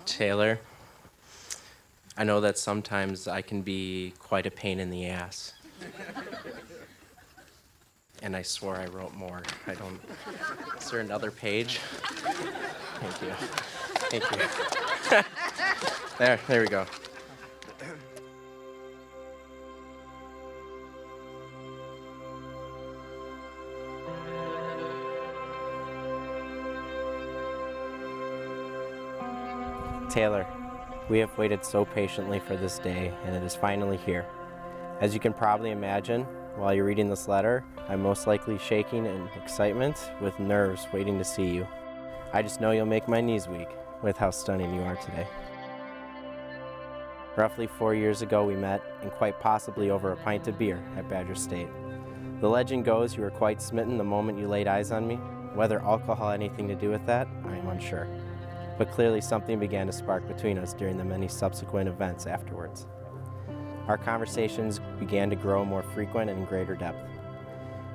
Taylor, I know that sometimes I can be quite a pain in the ass. And I swore I wrote more. I don't... Is there another page? Thank you. Thank you. There we go. Taylor, we have waited so patiently for this day, and it is finally here. As you can probably imagine, while you're reading this letter, I'm most likely shaking in excitement with nerves waiting to see you. I just know you'll make my knees weak with how stunning you are today. Roughly 4 years ago we met, and quite possibly over a pint of beer at Badger State. The legend goes you were quite smitten the moment you laid eyes on me. Whether alcohol had anything to do with that, I am unsure. But clearly something began to spark between us during the many subsequent events afterwards. Our conversations began to grow more frequent and in greater depth.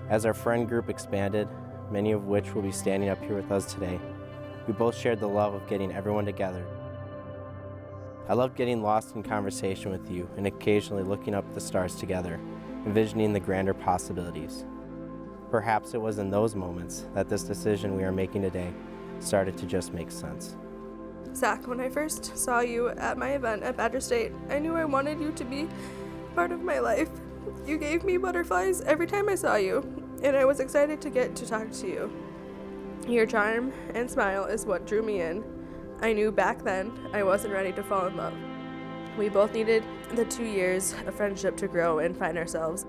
As our friend group expanded, many of which will be standing up here with us today, we both shared the love of getting everyone together. I loved getting lost in conversation with you and occasionally looking up at the stars together, envisioning the grander possibilities. Perhaps it was in those moments that this decision we are making today started to just make sense. Zach, when I first saw you at my event at Badger State, I knew I wanted you to be part of my life. You gave me butterflies every time I saw you, and I was excited to get to talk to you. Your charm and smile is what drew me in. I knew back then I wasn't ready to fall in love. We both needed the 2 years of friendship to grow and find ourselves.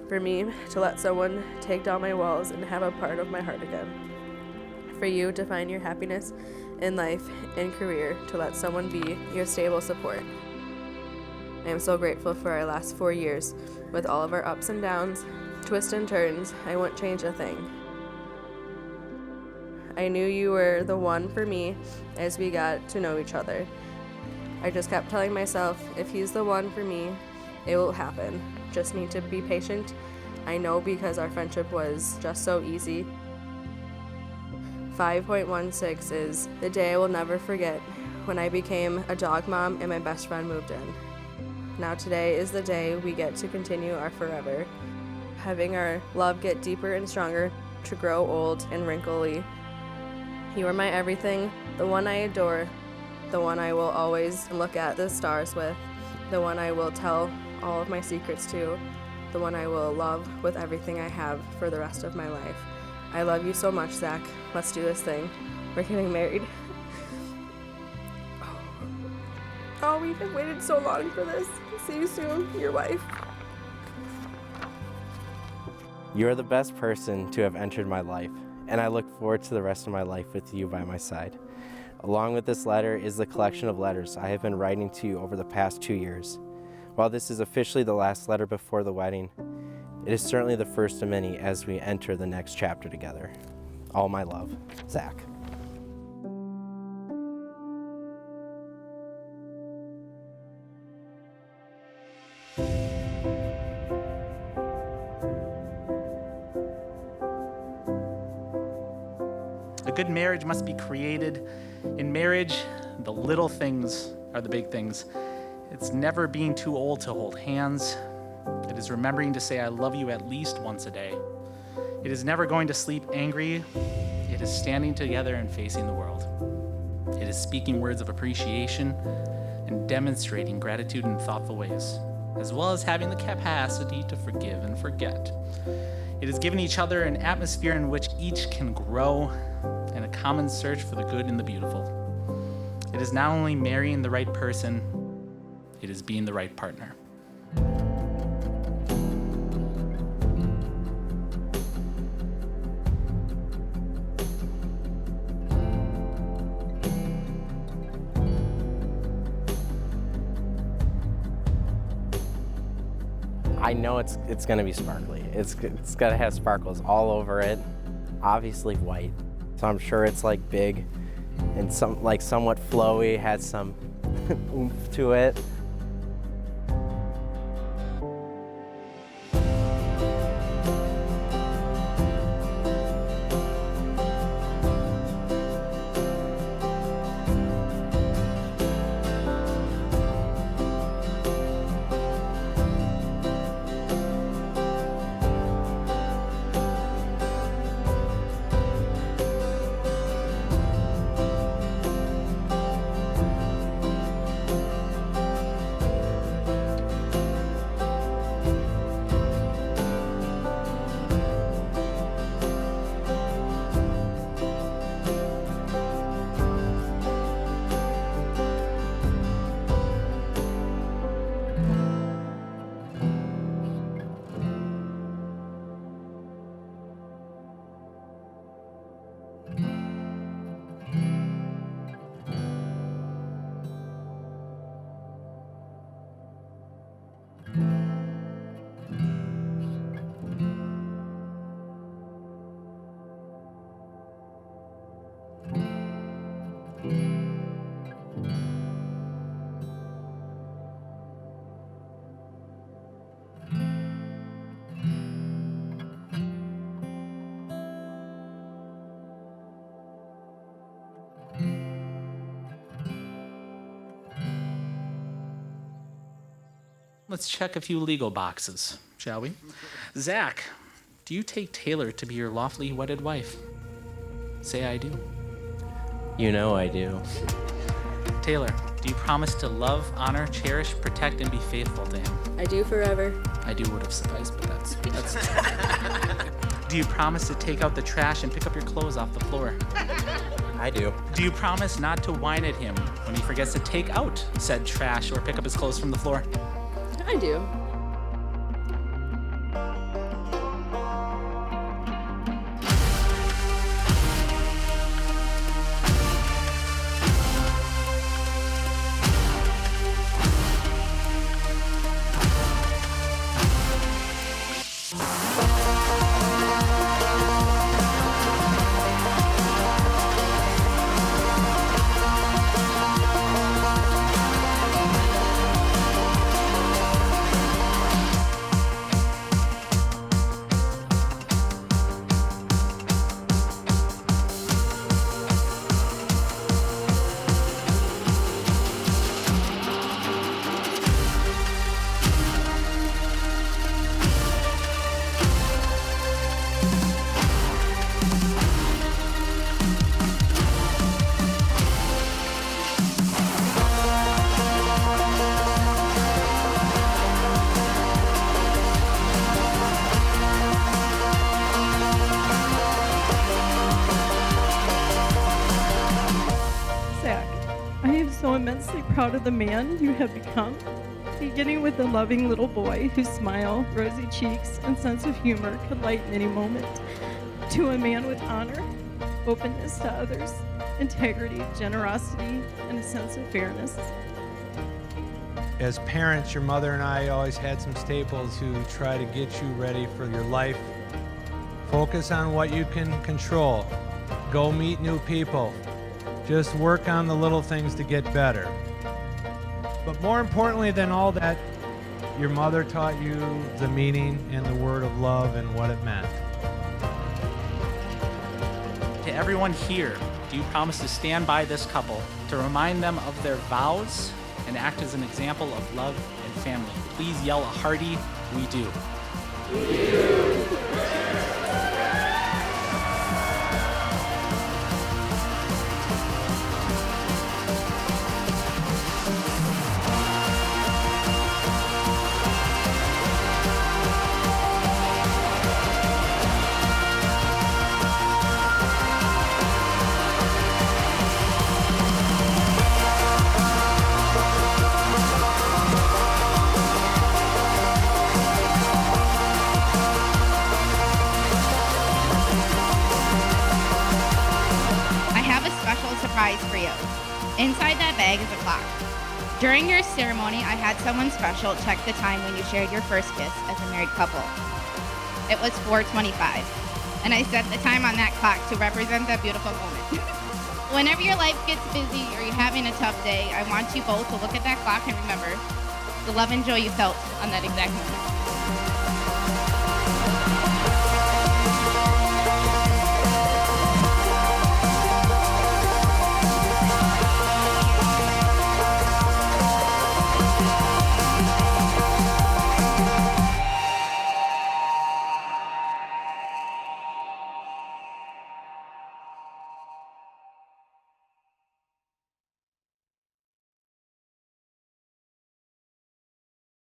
For me, to let someone take down my walls and have a part of my heart again. For you to find your happiness in life and career, to let someone be your stable support. I am so grateful for our last 4 years. With all of our ups and downs, twists and turns, I wouldn't change a thing. I knew you were the one for me as we got to know each other. I just kept telling myself, if he's the one for me, it will happen. Just need to be patient. I know because our friendship was just so easy. 5.16 is the day I will never forget when I became a dog mom and my best friend moved in. Now today is the day we get to continue our forever, having our love get deeper and stronger to grow old and wrinkly. You are my everything, the one I adore, the one I will always look at the stars with, the one I will tell all of my secrets to, the one I will love with everything I have for the rest of my life. I love you so much, Zach. Let's do this thing. We're getting married. Oh, we've waited so long for this. See you soon, your wife. You are the best person to have entered my life, and I look forward to the rest of my life with you by my side. Along with this letter is the collection of letters I have been writing to you over the past 2 years. While this is officially the last letter before the wedding, it is certainly the first of many as we enter the next chapter together. All my love, Zach. A good marriage must be created. In marriage, the little things are the big things. It's never being too old to hold hands. It is remembering to say I love you at least once a day. It is never going to sleep angry. It is standing together and facing the world. It is speaking words of appreciation and demonstrating gratitude in thoughtful ways, as well as having the capacity to forgive and forget. It is giving each other an atmosphere in which each can grow and a common search for the good and the beautiful. It is not only marrying the right person, it is being the right partner. I know it's gonna be sparkly. It's gonna have sparkles all over it. Obviously white, so I'm sure it's like big and somewhat flowy, has some oomph to it. Let's check a few legal boxes, shall we? Zach, do you take Taylor to be your lawfully wedded wife? Say I do. You know I do. Taylor, do you promise to love, honor, cherish, protect, and be faithful to him? I do forever. I do would have sufficed, but that's. Do you promise to take out the trash and pick up your clothes off the floor? I do. Do you promise not to whine at him when he forgets to take out said trash or pick up his clothes from the floor? I do. I am so immensely proud of the man you have become, beginning with a loving little boy whose smile, rosy cheeks, and sense of humor could lighten any moment, to a man with honor, openness to others, integrity, generosity, and a sense of fairness. As parents, your mother and I always had some staples who try to get you ready for your life. Focus on what you can control. Go meet new people. Just work on the little things to get better. But more importantly than all that, your mother taught you the meaning and the word of love and what it meant. To everyone here, do you promise to stand by this couple, to remind them of their vows, and act as an example of love and family? Please yell a hearty, "We do." We do. Surprise for you. Inside that bag is a clock. During your ceremony, I had someone special check the time when you shared your first kiss as a married couple. It was 4:25, and I set the time on that clock to represent that beautiful moment. Whenever your life gets busy or you're having a tough day, I want you both to look at that clock and remember the love and joy you felt on that exact moment.